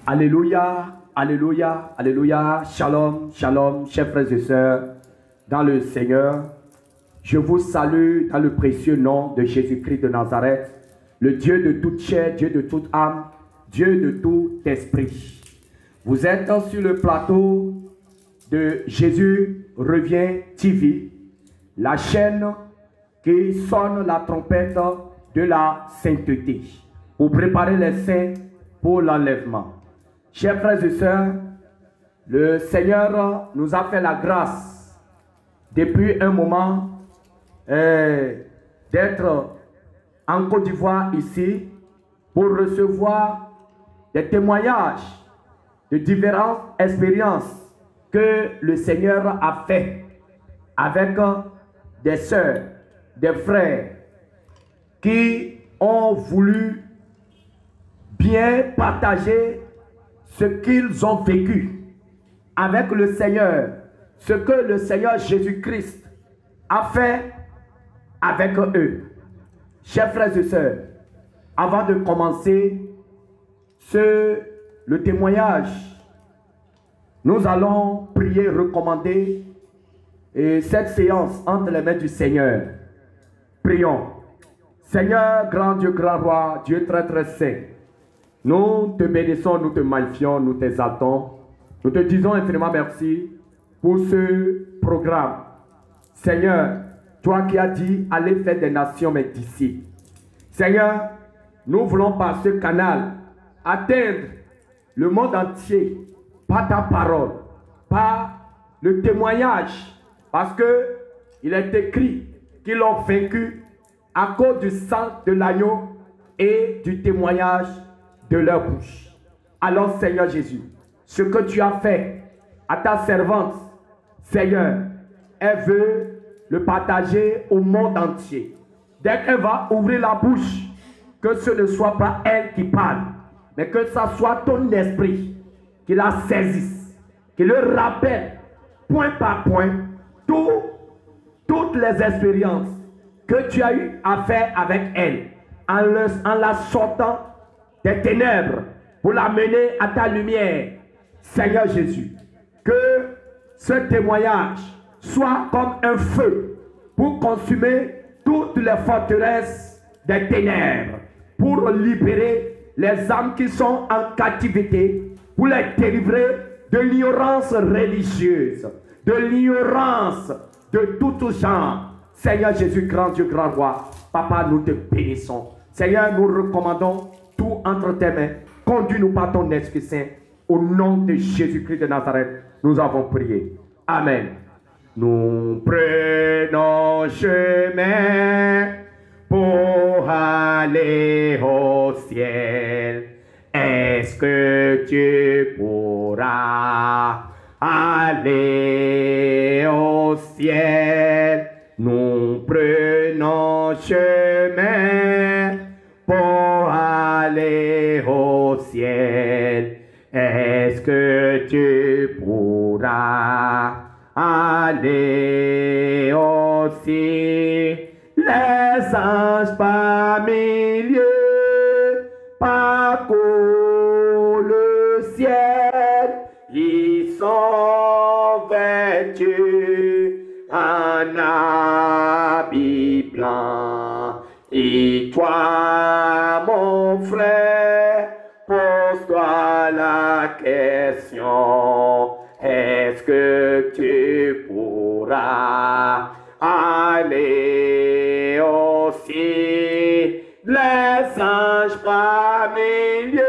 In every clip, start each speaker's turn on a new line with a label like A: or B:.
A: Alléluia, alléluia, alléluia, shalom, shalom, chers frères et sœurs, dans le Seigneur, je vous salue dans le précieux nom de Jésus-Christ de Nazareth, le Dieu de toute chair, Dieu de toute âme, Dieu de tout esprit. Vous êtes sur le plateau de Jésus revient TV, la chaîne qui sonne la trompette de la sainteté, pour préparer les saints pour l'enlèvement. Chers frères et sœurs, le Seigneur nous a fait la grâce depuis un moment d'être en Côte d'Ivoire ici pour recevoir des témoignages de différentes expériences que le Seigneur a fait avec des sœurs, des frères qui ont voulu bien partager ce qu'ils ont vécu avec le Seigneur, ce que le Seigneur Jésus-Christ a fait avec eux. Chers frères et sœurs, avant de commencer le témoignage, nous allons prier, recommander cette séance entre les mains du Seigneur. Prions. Seigneur, grand Dieu, grand roi, Dieu très très saint, nous te bénissons, nous te magnifions, nous t'exaltons. Nous te disons infiniment merci pour ce programme. Seigneur, toi qui as dit, allez faire des nations mes disciples. Seigneur, nous voulons par ce canal atteindre le monde entier par ta parole, par le témoignage, parce que il est écrit qu'ils l'ont vaincu à cause du sang de l'agneau et du témoignage de leur bouche. Alors, Seigneur Jésus, ce que tu as fait à ta servante, Seigneur, elle veut le partager au monde entier. Dès qu'elle va ouvrir la bouche, que ce ne soit pas elle qui parle, mais que ça soit ton esprit qui la saisisse, qui le rappelle point par point toutes les expériences que tu as eu à faire avec elle, en la sortant des ténèbres pour la mener à ta lumière. Seigneur Jésus, que ce témoignage soit comme un feu pour consumer toutes les forteresses des ténèbres, pour libérer les âmes qui sont en captivité, pour les délivrer de l'ignorance religieuse, de l'ignorance de tout genre. Seigneur Jésus, grand Dieu, grand roi, Papa, nous te bénissons. Seigneur, nous recommandons tout entre tes mains. Conduis-nous par ton Esprit Saint. Au nom de Jésus-Christ de Nazareth, nous avons prié. Amen. Nous prenons chemin pour aller au ciel. Est-ce que tu pourras aller au ciel? Nous prenons chemin pour aller au ciel. Est-ce que tu pourras aller aussi? Les anges par milliers parcourent le ciel. Ils sont vêtus en habit blanc. Et toi, mon frère, pose-toi la question. Est-ce que tu pourras aller aussi? Les anges par milliers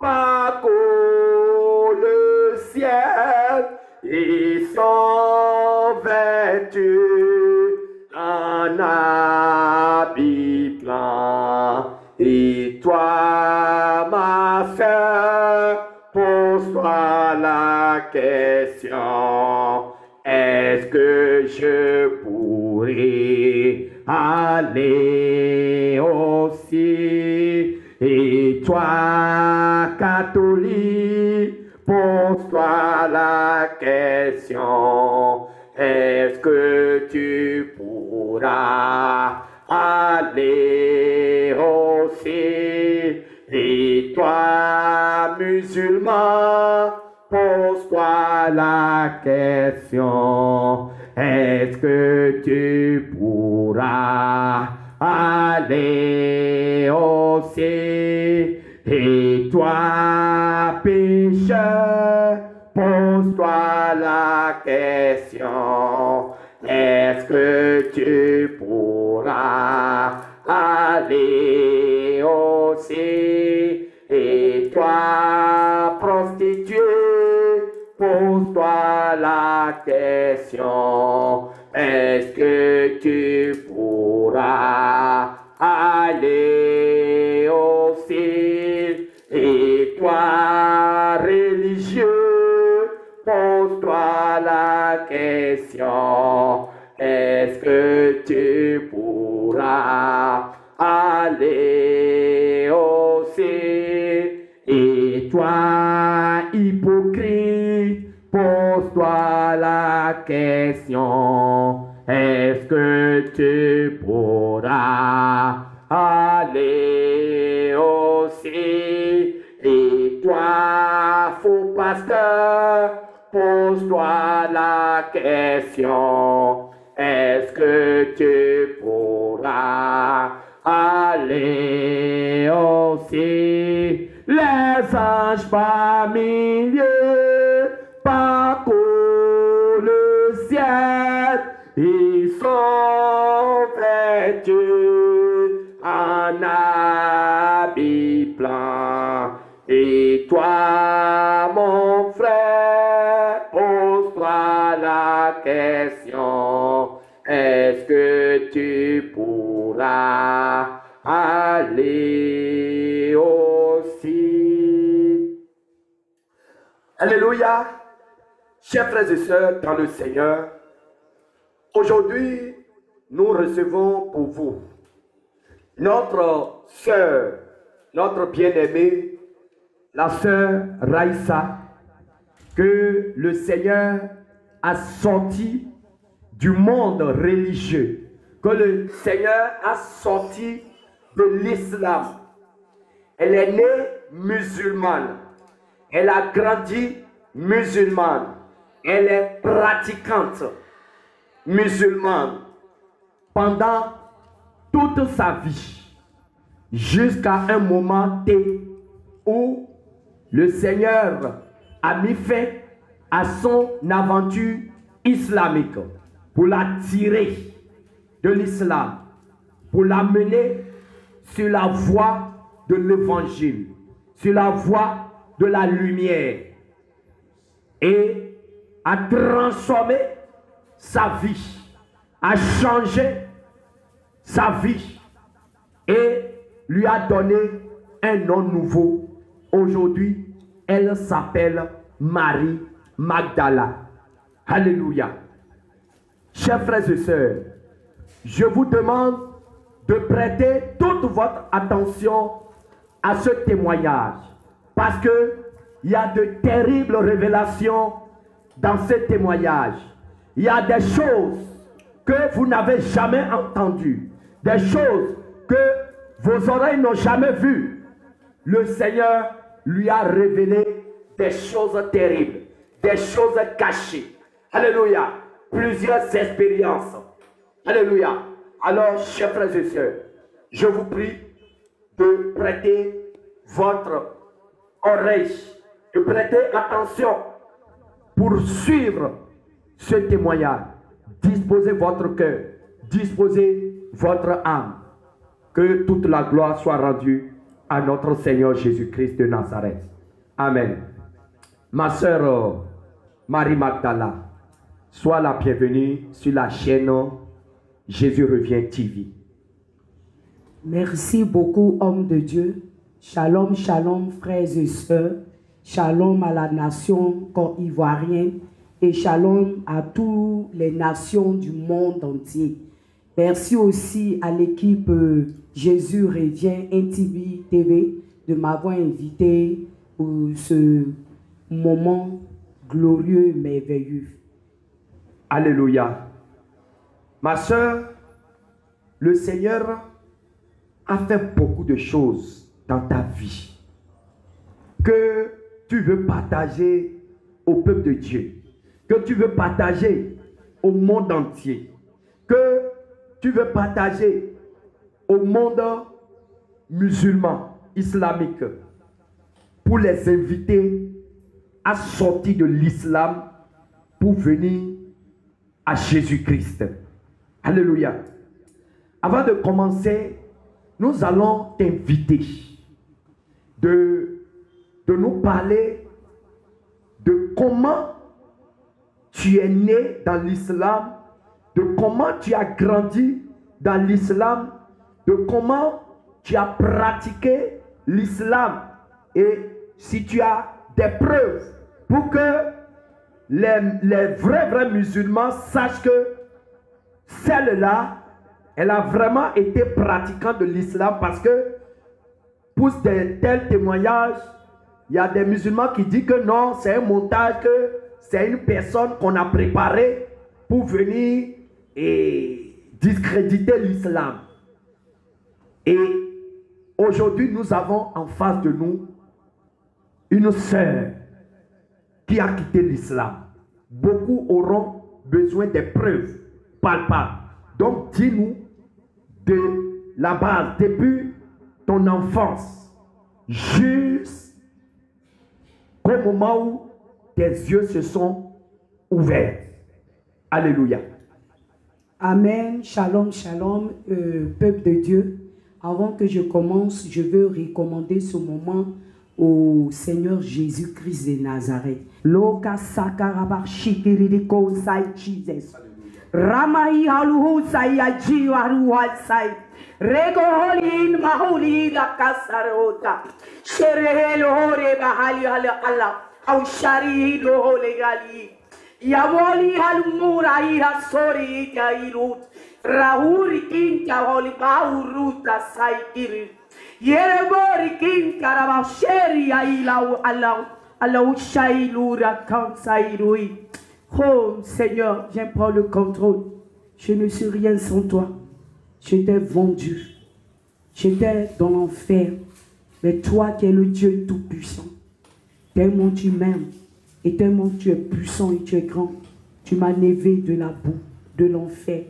A: parcourent le ciel. Ils sont vêtus en habit blanc. Et toi, ma sœur, pose-toi la question. Est-ce que je pourrais aller aussi? Et toi, catholique, pose-toi la question. Est-ce que tu pourras aller aussi? Et toi, musulman, pose-toi la question. Est-ce que tu pourras aller aussi? Et toi, pécheur, pose-toi la question. Est-ce que tu pourras aller aussi? Et toi, prostituée, pose-toi la question. Est-ce que tu pourras aller aussi? Et toi, religieux, pose-toi la question. Est-ce que tu pourras aller aussi? Et toi, hypocrite, pose-toi la question. Est-ce que tu pourras aller aussi? Et toi, faux pasteur, pose-toi la question. Est-ce que tu pourras aller aussi? Les anges par milliers parcourent le ciel. Ils sont vêtus en habit blanc. Et toi, mon frère, pose-toi la question. Est-ce que tu pourras aller aussi? Alléluia. Chers frères et sœurs dans le Seigneur, aujourd'hui, nous recevons pour vous notre sœur, notre bien-aimée, la sœur Raïssa, que le Seigneur a sorti du monde religieux, que le Seigneur a sorti de l'islam. Elle est née musulmane, elle a grandi musulmane, elle est pratiquante musulmane pendant toute sa vie, jusqu'à un moment T où le Seigneur a mis fin à son aventure islamique pour la tirer de l'islam, pour la mener sur la voie de l'évangile, sur la voie de la lumière, et a transformé sa vie, a changé sa vie et lui a donné un nom nouveau. Aujourd'hui, elle s'appelle Marie Magdala. Alléluia. Chers frères et sœurs, je vous demande de prêter toute votre attention à ce témoignage, parce que il y a de terribles révélations dans ce témoignage. Il y a des choses que vous n'avez jamais entendues, des choses que vos oreilles n'ont jamais vues. Le Seigneur lui a révélé des choses terribles, des choses cachées. Alléluia. Plusieurs expériences. Alléluia. Alors, chers frères et sœurs, je vous prie de prêter votre oreille, de prêter attention pour suivre ce témoignage. Disposez votre cœur, disposez votre âme. Que toute la gloire soit rendue à notre Seigneur Jésus-Christ de Nazareth. Amen. Ma sœur Marie Magdala, sois la bienvenue sur la chaîne Jésus revient TV.
B: Merci beaucoup, homme de Dieu. Shalom, shalom, frères et sœurs. Shalom à la nation côte-ivoirienne et shalom à toutes les nations du monde entier. Merci aussi à l'équipe Jésus revient NTV TV de m'avoir invité pour ce moment glorieux et merveilleux.
A: Alléluia. Ma sœur, le Seigneur a fait beaucoup de choses dans ta vie que tu veux partager au peuple de Dieu, que tu veux partager au monde entier, que tu veux partager au monde musulman, islamique, pour les inviter à sortir de l'islam pour venir à Jésus-Christ. Alléluia. Avant de commencer, nous allons t'inviter de nous parler de comment tu es né dans l'islam, de comment tu as grandi dans l'islam, de comment tu as pratiqué l'islam, et si tu as des preuves pour que les vrais musulmans sachent que celle-là, elle a vraiment été pratiquante de l'islam, parce que pour de tels témoignages, il y a des musulmans qui disent que non, c'est un montage, que c'est une personne qu'on a préparée pour venir et discréditer l'islam. Et aujourd'hui, nous avons en face de nous une sœur qui a quitté l'islam. Beaucoup auront besoin des preuves palpables. Donc, dis-nous de la base, depuis ton enfance, jusqu'au moment où tes yeux se sont ouverts. Alléluia.
B: Amen. Shalom, shalom, peuple de Dieu. Avant que je commence, je veux recommander ce moment au Seigneur Jésus-Christ de Nazareth. Loka sakaraba shikiriko sai Jesus. Ramai haluhu sai ajiwaru sai. Rego holin mahuli la kasarota. Sherehelo hore bahali ala. Aushari lo legali. Yawali halmura ira sori kailut. Rahuri kinka wali pauruta saikiri. Yerebori kinka rabasheri aila Allah shailura kansairui. Oh Seigneur, viens prendre le contrôle. Je ne suis rien sans toi. J'étais vendu. J'étais dans l'enfer. Mais toi qui es le Dieu tout-puissant, tellement tu m'aimes et tellement tu es puissant et tu es grand, tu m'as levé de la boue, de l'enfer.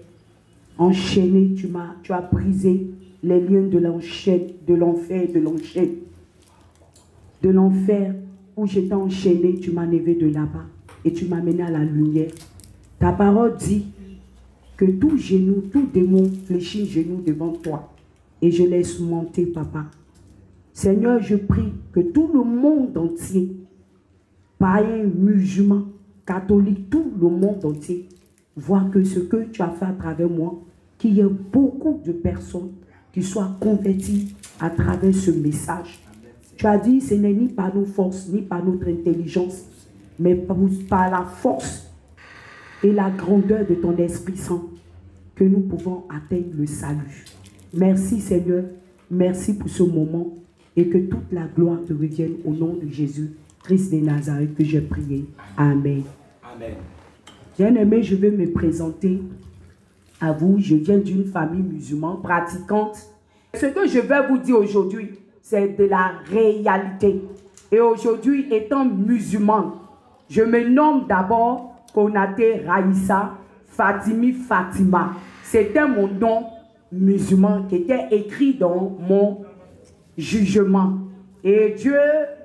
B: Enchaîné, tu as brisé les liens de l'enfer, de l'enchaîne. De l'enfer où j'étais enchaîné, tu m'as levé de là-bas et tu m'as mené à la lumière. Ta parole dit que tout genou, tout démon fléchit genou devant toi. Et je laisse monter, papa. Seigneur, je prie que tout le monde entier, païens, musulmans, catholiques, tout le monde entier, voit que ce que tu as fait à travers moi, qu'il y ait beaucoup de personnes qui soient converties à travers ce message. Tu as dit, ce n'est ni par nos forces, ni par notre intelligence, mais par la force et la grandeur de ton Esprit Saint que nous pouvons atteindre le salut. Merci Seigneur, merci pour ce moment et que toute la gloire te revienne au nom de Jésus, Christ de Nazareth que j'ai prié. Amen.
A: Amen.
B: Bien-aimé, je vais me présenter à vous. Je viens d'une famille musulmane pratiquante. Ce que je vais vous dire aujourd'hui, c'est de la réalité. Et aujourd'hui, étant musulmane, je me nomme d'abord Konaté Raïssa Fatimi Fatima. C'était mon nom musulman qui était écrit dans mon jugement. Et Dieu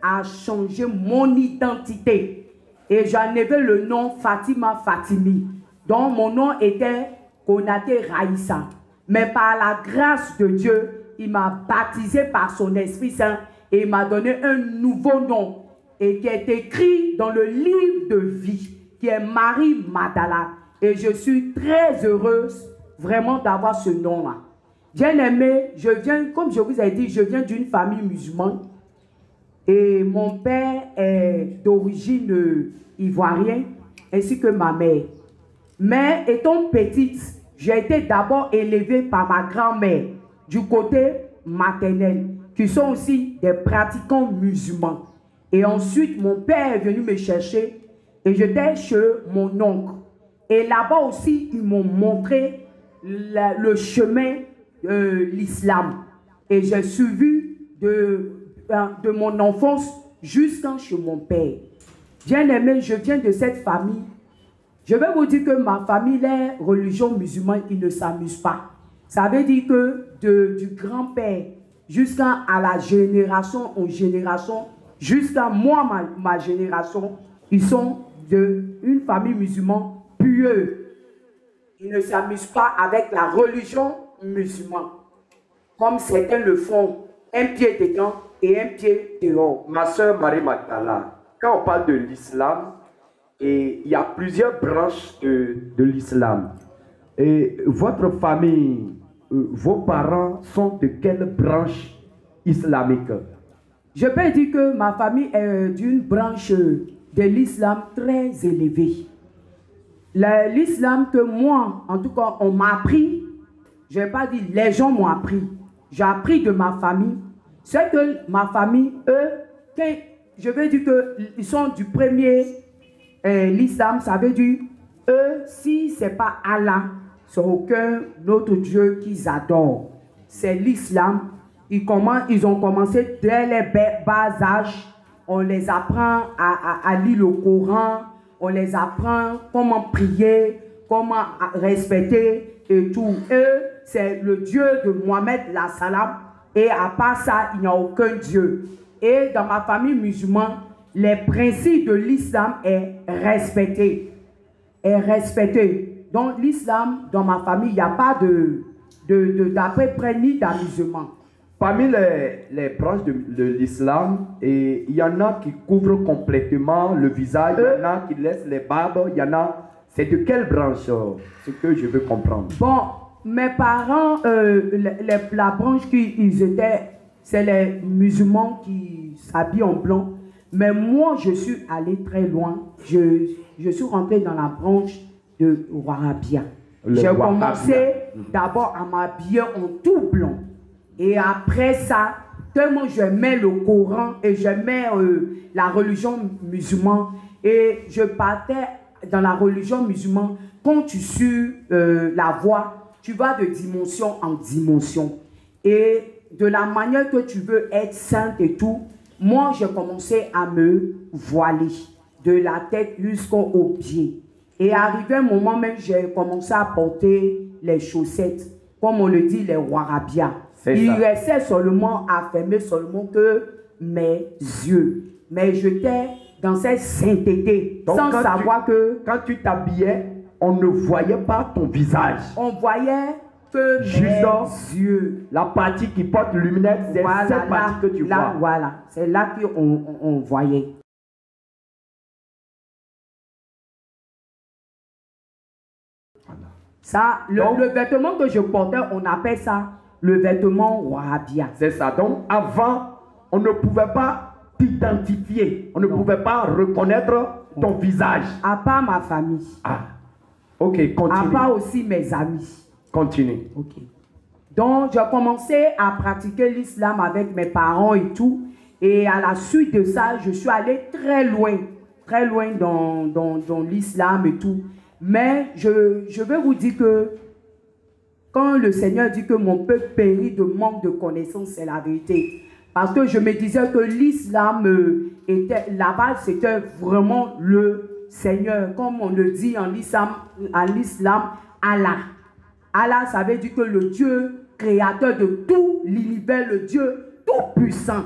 B: a changé mon identité. Et j'en avais le nom Fatima Fatimi. Donc mon nom était Konaté Raïssa. Mais par la grâce de Dieu, il m'a baptisé par son Esprit Saint et il m'a donné un nouveau nom et qui est écrit dans le livre de vie, qui est Marie Magdala. Et je suis très heureuse vraiment d'avoir ce nom-là. Bien-aimé, je viens, comme je vous ai dit, je viens d'une famille musulmane et mon père est d'origine ivoirienne ainsi que ma mère. Mais étant petite, j'ai été d'abord élevée par ma grand-mère du côté maternel, qui sont aussi des pratiquants musulmans. Et ensuite, mon père est venu me chercher et j'étais chez mon oncle. Et là-bas aussi, ils m'ont montré le chemin de l'islam. Et j'ai suivi de mon enfance jusqu'à chez mon père. Bien aimé, je viens de cette famille. Je vais vous dire que ma famille, les religions musulmanes, ils ne s'amusent pas. Ça veut dire que du grand-père jusqu'à la génération en génération, jusqu'à moi, ma génération, ils sont d'une famille musulmane pieuse. Ils ne s'amusent pas avec la religion musulmane, comme certains le font, un pied dedans et un pied dehors.
A: Ma soeur Marie Magdala, quand on parle de l'islam, il y a plusieurs branches de l'islam. Et votre famille, vos parents sont de quelle branche islamique?
B: Je peux dire que ma famille est d'une branche de l'islam très élevée. L'islam que moi, en tout cas, on m'a appris, je ne vais pas dire les gens m'ont appris, j'ai appris de ma famille. C'est que ma famille, eux, je veux dire qu'ils sont du premier, l'islam, ça veut dire, eux, si ce n'est pas Allah, c'est aucun autre Dieu qu'ils adorent. C'est l'islam. Ils ont commencé dès les bas âges. On les apprend à lire le Coran. On les apprend comment prier, comment respecter et tout. Eux, c'est le Dieu de Mohamed la Salam. Et à part ça, il n'y a aucun Dieu. Et dans ma famille musulmane, les principes de l'islam est respecté. Donc l'islam, dans ma famille, il n'y a pas d'après-près ni d'amusement.
A: Parmi les branches de l'islam, il y en a qui couvrent complètement le visage, il y en a qui laissent les barbes, il y en a... C'est de quelle branche? Ce que je veux comprendre.
B: Bon, mes parents, la branche qu'ils étaient, c'est les musulmans qui s'habillent en blanc. Mais moi, je suis allé très loin. Je suis rentré dans la branche de Warabia. J'ai commencé d'abord à m'habiller en tout blanc. Et après ça, tellement je mets le Coran et je mets la religion musulmane. Et je partais dans la religion musulmane. Quand tu suis la voie, tu vas de dimension en dimension. Et de la manière que tu veux être sainte et tout, moi, j'ai commencé à me voiler de la tête jusqu'aux pieds. Et arrivé un moment même, j'ai commencé à porter les chaussettes, comme on le dit, les Warabia. Il restait seulement à fermer seulement que mes yeux. Mais j'étais dans cette sainteté, donc sans savoir que...
A: Quand tu t'habillais, on ne voyait pas ton visage.
B: On voyait que mes yeux.
A: La partie qui porte lumière, c'est cette partie que tu vois.
B: Voilà, c'est là qu'on voyait. Ça, le vêtement que je portais, on appelle ça le vêtement Warabia.
A: C'est ça. Donc, avant, on ne pouvait pas t'identifier. On ne pouvait pas reconnaître ton visage.
B: À part ma famille.
A: Ah, ok, continue.
B: À part aussi mes amis.
A: Continue.
B: Ok. Donc, j'ai commencé à pratiquer l'islam avec mes parents et tout. Et à la suite de ça, je suis allé très loin dans l'islam et tout. Mais je vais vous dire que quand le Seigneur dit que mon peuple périt de manque de connaissances, c'est la vérité. Parce que je me disais que l'islam était, la base, c'était vraiment le Seigneur. Comme on le dit en l'islam, Allah. Allah, ça veut dire que le Dieu créateur de tout l'univers, le Dieu tout puissant.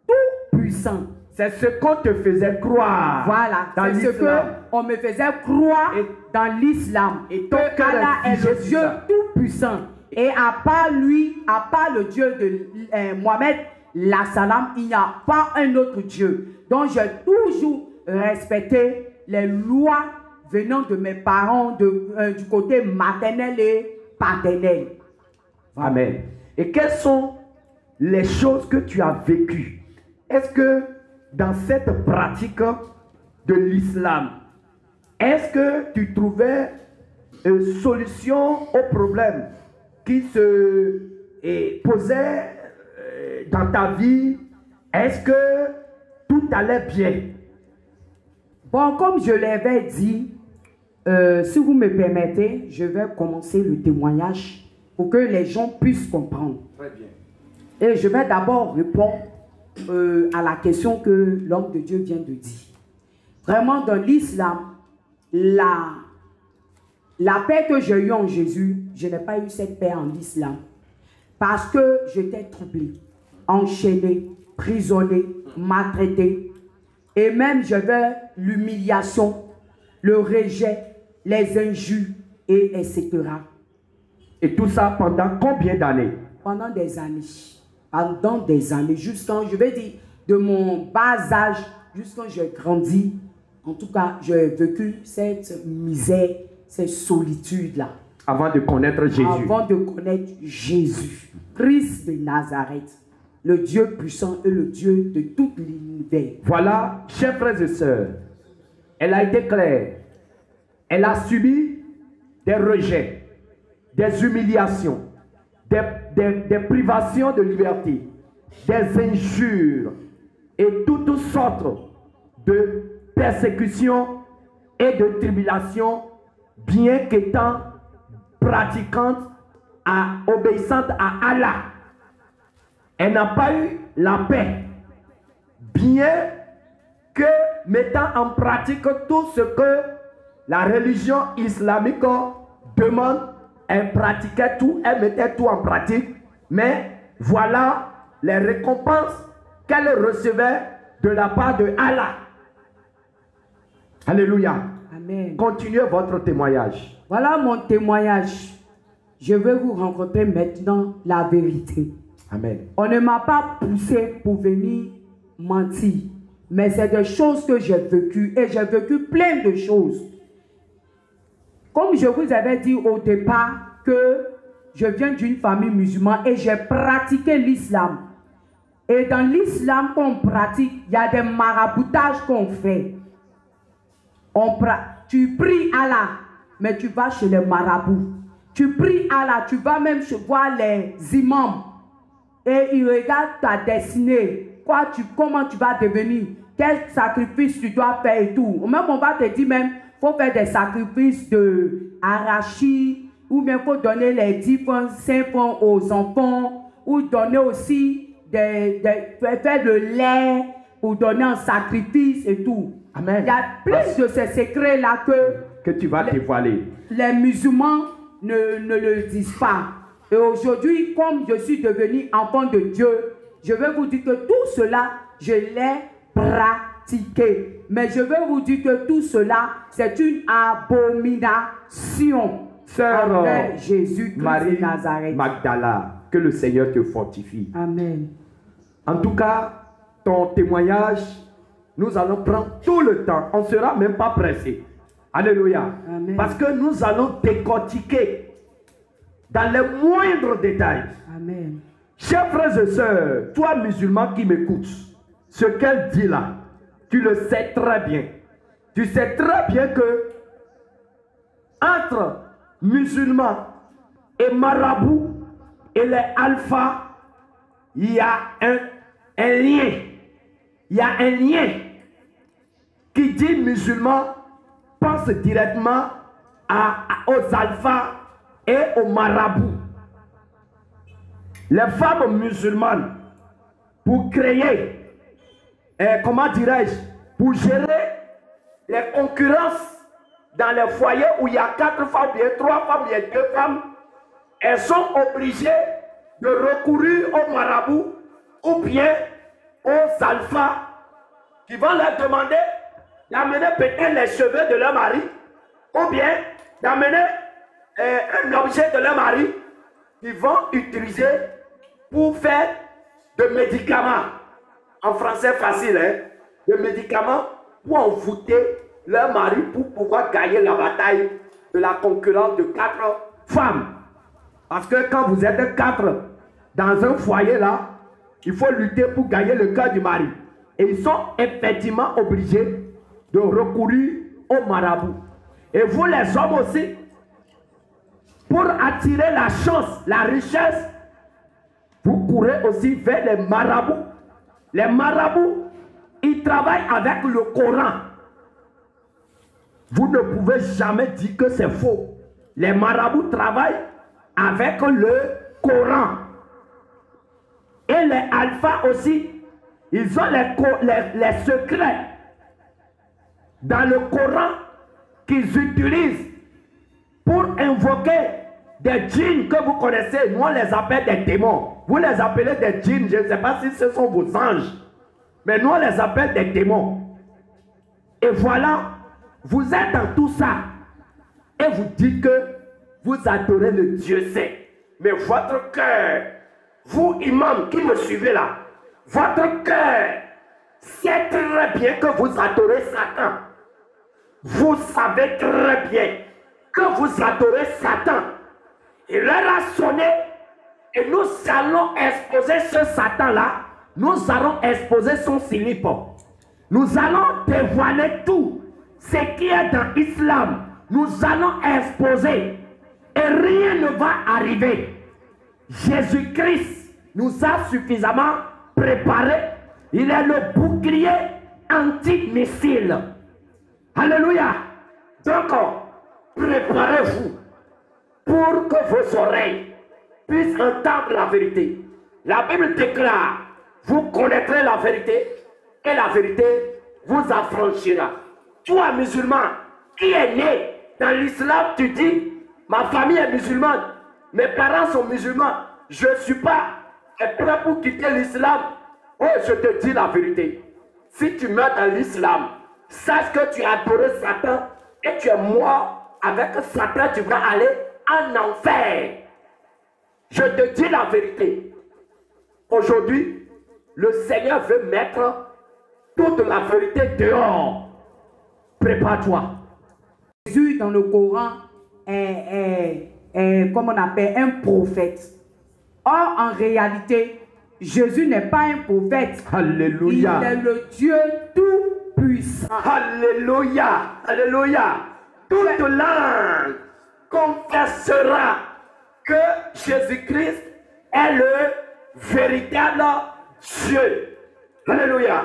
B: Tout puissant.
A: C'est ce qu'on te faisait croire.
B: Voilà, c'est ce qu'on me faisait croire dans l'islam. Et donc Allah est le Dieu tout puissant. Et à part lui, à part le Dieu de Mohamed, la salam, il n'y a pas un autre Dieu. Donc j'ai toujours respecté les lois venant de mes parents du côté maternel et paternel.
A: Amen. Et quelles sont les choses que tu as vécues? Est-ce que dans cette pratique de l'islam, est-ce que tu trouvais une solution aux problèmes qui se posaient dans ta vie? Est-ce que tout allait bien?
B: Bon, comme je l'avais dit, si vous me permettez, je vais commencer le témoignage pour que les gens puissent comprendre.
A: Très bien.
B: Et je vais d'abord répondre à la question que l'homme de Dieu vient de dire. Vraiment, dans l'islam, la paix que j'ai eue en Jésus, je n'ai pas eu cette paix en islam. Parce que j'étais troublé, enchaîné, prisonnier, maltraité. Et même j'avais l'humiliation, le rejet, les injures, etc.
A: Et tout ça pendant combien d'années?
B: Pendant des années. Pendant des années. Jusqu'à, je vais dire, de mon bas âge, jusqu'à j'ai grandi. En tout cas, j'ai vécu cette misère, cette solitude-là.
A: Avant de connaître Jésus.
B: Avant de connaître Jésus. Christ de Nazareth. Le Dieu puissant et le Dieu de tout l'univers.
A: Voilà, chers frères et sœurs, elle a été claire. Elle a subi des rejets, des humiliations, des privations de liberté, des injures et toutes sortes de persécutions et de tribulations, bien qu'étant pratiquante, obéissante à Allah. Elle n'a pas eu la paix, bien que mettant en pratique tout ce que la religion islamique demande. Elle pratiquait tout, elle mettait tout en pratique, mais voilà les récompenses qu'elle recevait de la part de Allah. Alléluia.
B: Amen.
A: Continuez votre témoignage.
B: Voilà mon témoignage. Je vais vous rencontrer maintenant la vérité.
A: Amen.
B: On ne m'a pas poussé pour venir mentir, mais c'est des choses que j'ai vécues et j'ai vécu plein de choses. Comme je vous avais dit au départ que je viens d'une famille musulmane et j'ai pratiqué l'islam. Et dans l'islam qu'on pratique, il y a des maraboutages qu'on fait. Tu pries Allah, mais tu vas chez les marabouts. Tu pries Allah, tu vas même voir les imams. Et ils regardent ta destinée. Comment tu vas devenir. Quel sacrifice tu dois faire et tout. Même on va te dire même, il faut faire des sacrifices de arachide. Ou bien il faut donner les 10 francs, 5 francs aux enfants. Ou donner aussi, faire le lait. Ou donner un sacrifice et tout.
A: Amen.
B: Il y a plus de ces secrets-là
A: que tu vas dévoiler.
B: Les musulmans ne le disent pas. Et aujourd'hui, comme je suis devenu enfant de Dieu, je vais vous dire que tout cela, je l'ai pratiqué. Mais je vais vous dire que tout cela, c'est une abomination.
A: Sœur
B: Jésus
A: Marie
B: de Nazareth.
A: Magdala, que le Seigneur te fortifie.
B: Amen.
A: En tout cas, ton témoignage, nous allons prendre tout le temps. On ne sera même pas pressé. Alléluia.
B: Amen.
A: Parce que nous allons décortiquer dans les moindres détails.
B: Amen.
A: Chers frères et sœurs, toi musulman qui m'écoutes, ce qu'elle dit là, tu le sais très bien. Tu sais très bien que entre musulmans et marabouts et les alphas, il y a un lien. Il y a un lien qui dit musulman pense directement aux alphas et aux marabouts. Les femmes musulmanes, pour créer, comment dirais-je, pour gérer les concurrences dans les foyers où il y a 4 femmes, il y a 3 femmes, il y a 2 femmes, elles sont obligées de recourir aux marabouts ou bien aux alphas qui vont leur demander d'amener peut-être les cheveux de leur mari ou bien d'amener un objet de leur mari qu'ils vont utiliser pour faire des médicaments. En français facile, hein? Des médicaments pour envoûter leur mari pour pouvoir gagner la bataille de la concurrence de 4 femmes. Parce que quand vous êtes 4 dans un foyer là, il faut lutter pour gagner le cœur du mari. Et ils sont effectivement obligés de recourir aux marabouts. Et vous les hommes aussi, pour attirer la chance, la richesse, vous courez aussi vers les marabouts. Les marabouts, ils travaillent avec le Coran. Vous ne pouvez jamais dire que c'est faux. Les marabouts travaillent avec le Coran. Et les alphas aussi, ils ont les secrets dans le Coran qu'ils utilisent pour invoquer des djinns que vous connaissez. Nous on les appelle des démons. Vous les appelez des djinns, je ne sais pas si ce sont vos anges. Mais nous on les appelle des démons. Et voilà, vous êtes dans tout ça. Et vous dites que vous adorez le Dieu saint. Mais votre cœur, vous imams qui me suivez là, votre cœur sait très bien que vous adorez Satan. Vous savez très bien que vous adorez Satan. Et l'heure a sonné et nous allons exposer ce Satan-là. Nous allons exposer son slip. Nous allons dévoiler tout ce qui est dans l'islam. Nous allons exposer et rien ne va arriver. Jésus-Christ nous a suffisamment préparé. Il est le bouclier anti-missile. Alléluia. Donc, préparez-vous pour que vos oreilles puissent entendre la vérité. La Bible déclare, vous connaîtrez la vérité et la vérité vous affranchira. Toi, musulman, qui est né dans l'islam, tu dis, ma famille est musulmane, mes parents sont musulmans, je ne suis pas prêt pour quitter l'islam. Oh, je te dis la vérité. Si tu meurs dans l'islam, sache que tu as adoré Satan et tu es mort avec Satan, tu vas aller en enfer. Je te dis la vérité. Aujourd'hui, le Seigneur veut mettre toute la vérité dehors. Prépare-toi.
B: Jésus dans le Coran est comme on appelle un prophète. Or, en réalité, Jésus n'est pas un prophète.
A: Alléluia.
B: Il est le Dieu tout-puissant.
A: Alléluia. Alléluia. Toute langue confessera que Jésus-Christ est le véritable Dieu. Alléluia.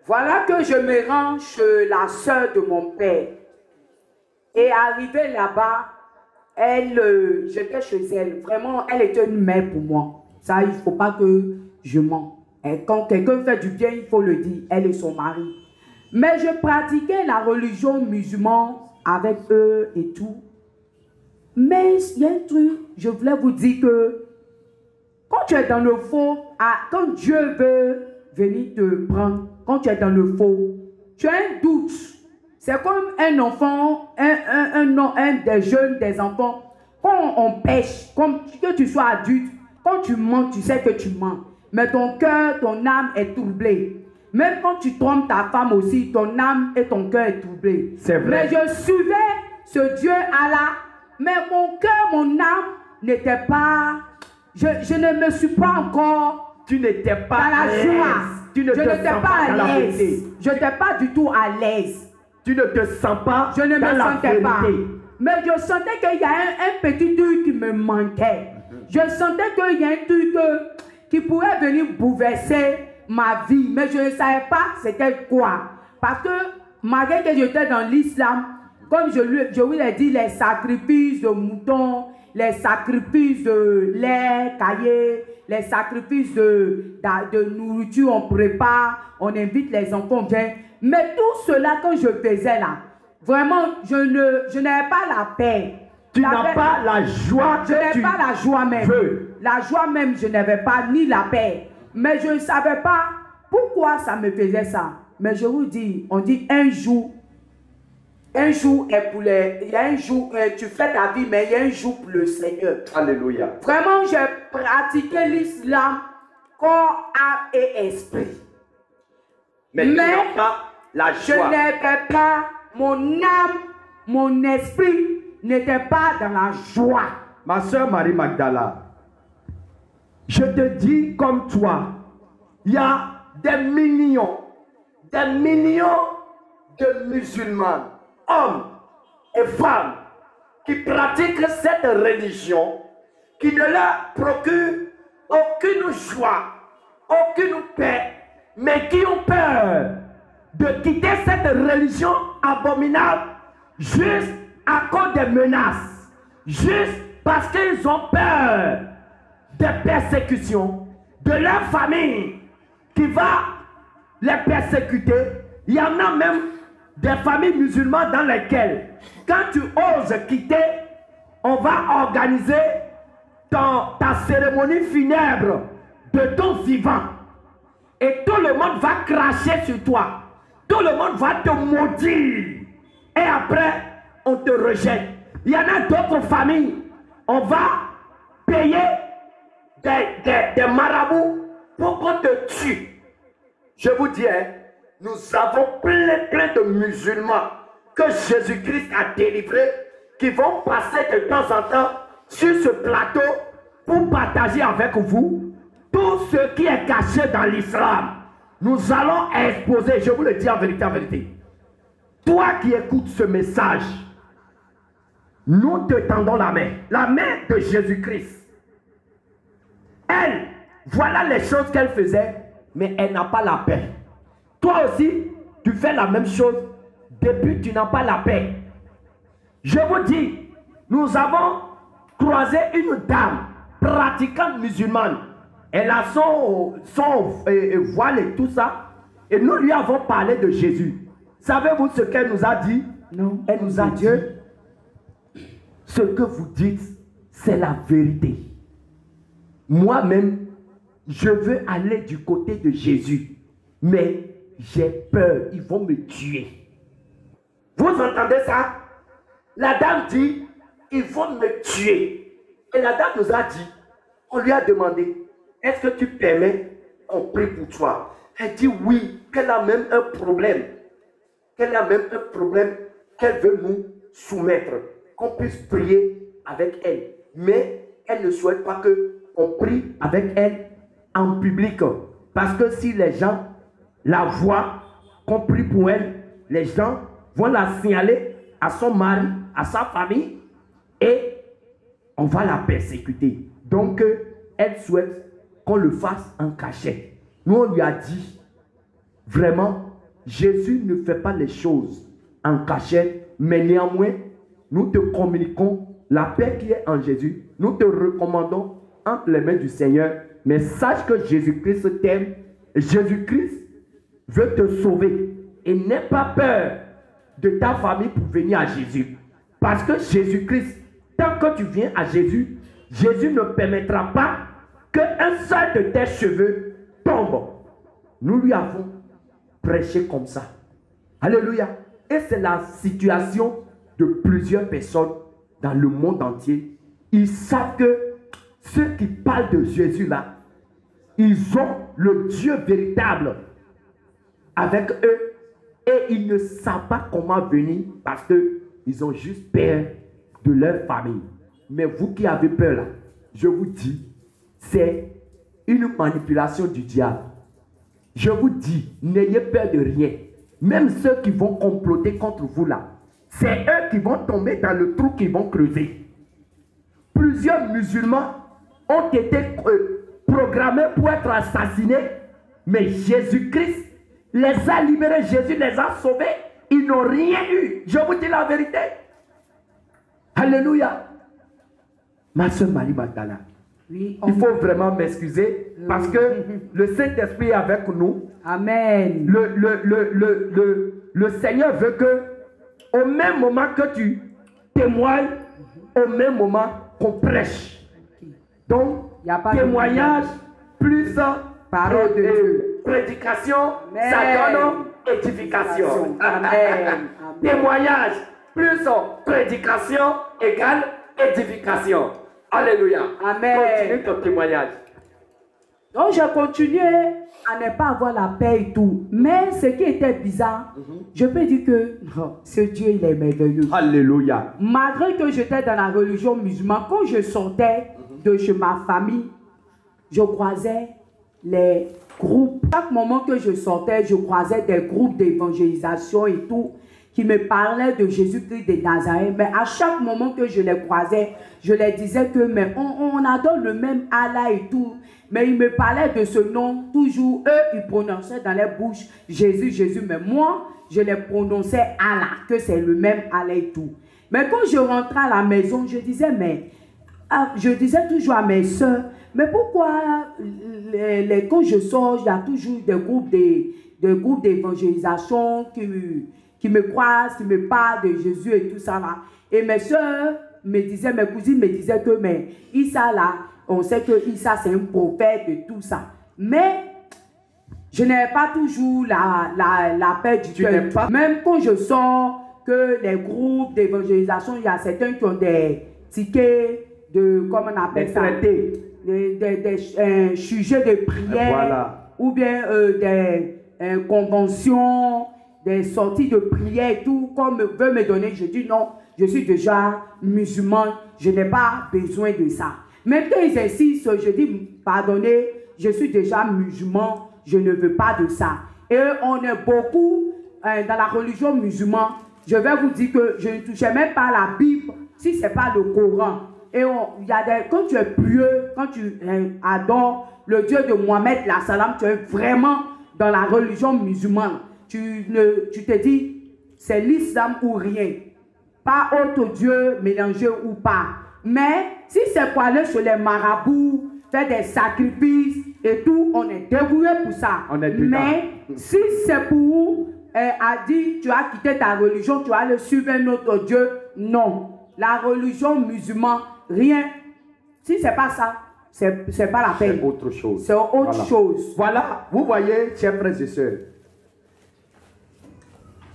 B: Voilà que je me rends chez la sœur de mon père. Et arrivée là-bas, j'étais chez elle. Vraiment, elle était une mère pour moi. Ça, il ne faut pas que je mens. Et quand quelqu'un fait du bien, il faut le dire. Elle et son mari. Mais je pratiquais la religion musulmane avec eux et tout. Mais il y a un truc, je voulais vous dire que quand tu es dans le faux, quand Dieu veut venir te prendre, quand tu es dans le faux, tu as un doute. C'est comme un enfant, un des jeunes, des enfants. Quand on pêche, comme que tu sois adulte, quand tu mens, tu sais que tu mens. Mais ton cœur, ton âme est troublée. Même quand tu trompes ta femme aussi, ton âme et ton cœur est troublé.
A: C'est vrai.
B: Mais je suivais ce Dieu Allah, mais mon cœur, mon âme n'était pas... Je ne me suis pas encore...
A: Tu n'étais pas
B: dans la joie.
A: Tu ne
B: je
A: te
B: n'étais
A: sens
B: pas
A: dans la
B: à l'aise.
A: vérité.
B: Je n'étais pas du tout à l'aise.
A: Tu ne te sens pas
B: Je ne
A: dans
B: me
A: la
B: sentais pas.
A: vérité.
B: Mais je sentais qu'il y a un petit truc qui me manquait. Je sentais qu'il y a un truc qui pourrait venir bouleverser ma vie. Mais je ne savais pas c'était quoi. Parce que malgré que j'étais dans l'islam, comme je vous l'ai dit, les sacrifices de moutons, les sacrifices de lait, caillé, les sacrifices de nourriture, on prépare, on invite les enfants bien. Mais tout cela, quand je faisais là, vraiment, je n'avais pas la paix.
A: Tu n'as pas la joie
B: Je n'avais pas la joie même.
A: veux.
B: La joie même, je n'avais pas, ni la paix. Mais je ne savais pas pourquoi ça me faisait ça. Mais je vous dis, on dit un jour est pour les... Il y a un jour, tu fais ta vie, mais il y a un jour pour le Seigneur.
A: Alléluia.
B: Vraiment, j'ai pratiqué l'islam, corps, âme et esprit.
A: Mais tu n'as pas la
B: je
A: joie.
B: n'étais pas, mon âme, mon esprit n'était pas dans la joie.
A: Ma soeur Marie Magdala, je te dis comme toi, il y a des millions de musulmans, hommes et femmes, qui pratiquent cette religion, qui ne leur procure aucune joie, aucune paix, mais qui ont peur de quitter cette religion abominable juste à cause des menaces, juste parce qu'ils ont peur des persécutions, de leur famille qui va les persécuter. Il y en a même des familles musulmanes dans lesquelles, quand tu oses quitter, on va organiser ta cérémonie funèbre de ton vivant. Et tout le monde va cracher sur toi. Tout le monde va te maudire. Et après, on te rejette. Il y en a d'autres familles. On va payer des marabouts pour qu'on te tue. Je vous dis, hein, nous avons plein de musulmans que Jésus-Christ a délivrés qui vont passer de temps en temps sur ce plateau pour partager avec vous tout ce qui est caché dans l'islam. Nous allons exposer, je vous le dis en vérité, toi qui écoutes ce message, nous te tendons la main de Jésus-Christ. Elle, voilà les choses qu'elle faisait, mais elle n'a pas la paix. Toi aussi, tu fais la même chose, depuis tu n'as pas la paix. Je vous dis, nous avons croisé une dame pratiquante musulmane. Elle a son voile et tout ça. Et nous lui avons parlé de Jésus. Savez-vous ce qu'elle nous a dit?
B: Non.
A: Elle nous a dit, ce que vous dites, c'est la vérité. Moi-même, je veux aller du côté de Jésus. Mais j'ai peur, ils vont me tuer. Vous entendez ça? La dame dit, ils vont me tuer. Et la dame nous a dit, on lui a demandé, est-ce que tu permets qu'on prie pour toi? Elle dit oui, qu'elle a même un problème. Qu'elle a même un problème qu'elle veut nous soumettre. Qu'on puisse prier avec elle. Mais elle ne souhaite pas qu'on prie avec elle en public. Parce que si les gens la voient, qu'on prie pour elle, les gens vont la signaler à son mari, à sa famille, et on va la persécuter. Donc, elle souhaite qu'on le fasse en cachette. Nous, on lui a dit, vraiment, Jésus ne fait pas les choses en cachette, mais néanmoins, nous te communiquons la paix qui est en Jésus. Nous te recommandons entre les mains du Seigneur, mais sache que Jésus-Christ t'aime. Jésus-Christ veut te sauver. Et n'aie pas peur de ta famille pour venir à Jésus. Parce que Jésus-Christ, tant que tu viens à Jésus, Jésus ne permettra pas qu'un seul de tes cheveux tombe. Nous lui avons prêché comme ça. Alléluia. Et c'est la situation de plusieurs personnes dans le monde entier. Ils savent que ceux qui parlent de Jésus là, ils ont le Dieu véritable avec eux et ils ne savent pas comment venir parce qu'ils ont juste peur de leur famille. Mais vous qui avez peur là, je vous dis, c'est une manipulation du diable. Je vous dis, n'ayez peur de rien. Même ceux qui vont comploter contre vous là, c'est eux qui vont tomber dans le trou qu'ils vont creuser. Plusieurs musulmans ont été programmés pour être assassinés, mais Jésus-Christ les a libérés, Jésus les a sauvés. Ils n'ont rien eu. Je vous dis la vérité. Alléluia. Ma soeur Marie Magdala, oui, il faut vraiment m'excuser parce que le Saint-Esprit est avec nous.
B: Amen.
A: Le Seigneur veut que au même moment que tu témoignes, au même moment qu'on prêche. Donc, témoignage plus
B: parole de Dieu.
A: Prédication,
B: Amen.
A: Ça donne édification.
B: Amen.
A: Témoignage plus prédication égale édification. Alléluia.
B: Amen.
A: Continue ton témoignage.
B: Donc, je continuais à ne pas avoir la paix et tout. Mais ce qui était bizarre, je peux dire que ce Dieu, il est merveilleux.
A: Alléluia.
B: Malgré que j'étais dans la religion musulmane, quand je sortais de chez ma famille, je croisais les groupes. Chaque moment que je sortais, je croisais des groupes d'évangélisation et tout, qui me parlaient de Jésus-Christ de Nazareth. Mais à chaque moment que je les croisais, je leur disais que mais on adore le même Allah et tout. Mais ils me parlaient de ce nom, toujours, eux, ils prononçaient dans leur bouche Jésus, Jésus. Mais moi, je les prononçais Allah, que c'est le même Allah et tout. Mais quand je rentrais à la maison, je disais, je disais toujours à mes soeurs, mais pourquoi quand je sors, il y a toujours des groupes d'évangélisation qui me croisent, qui me parlent de Jésus et tout ça là. Et mes soeurs me disaient, mes cousines me disaient que, mais Issa là, on sait que Issa c'est un prophète et tout ça. Mais je n'ai pas toujours la paix du cœur. Même quand je sors, que les groupes d'évangélisation, il y a certains qui ont des tickets de, comment on appelle ça, des sujets de prière, voilà. Ou bien des conventions, des sorties de prière et tout, comme veut me donner. Je dis non, je suis déjà musulman, je n'ai pas besoin de ça. Mais quand ils insistent, je dis pardonnez, je suis déjà musulman, je ne veux pas de ça. Et on est beaucoup dans la religion musulmane. Je vais vous dire que je ne touchais même pas la Bible si ce n'est pas le Coran. Et quand tu es pieux, quand tu adores le Dieu de Mohamed, la salam, tu es vraiment dans la religion musulmane. Tu te dis, c'est l'islam ou rien. Pas autre Dieu mélangé ou pas. Mais si c'est pour aller sur les marabouts, faire des sacrifices et tout, on est débrouillé pour ça. Mais si c'est pour dire tu as quitté ta religion, tu vas aller suivre un autre Dieu, non. La religion musulmane, rien. Si c'est pas ça, c'est pas la peine.
A: C'est autre chose.
B: C'est autre chose.
A: Voilà, vous voyez, chers frères et sœurs,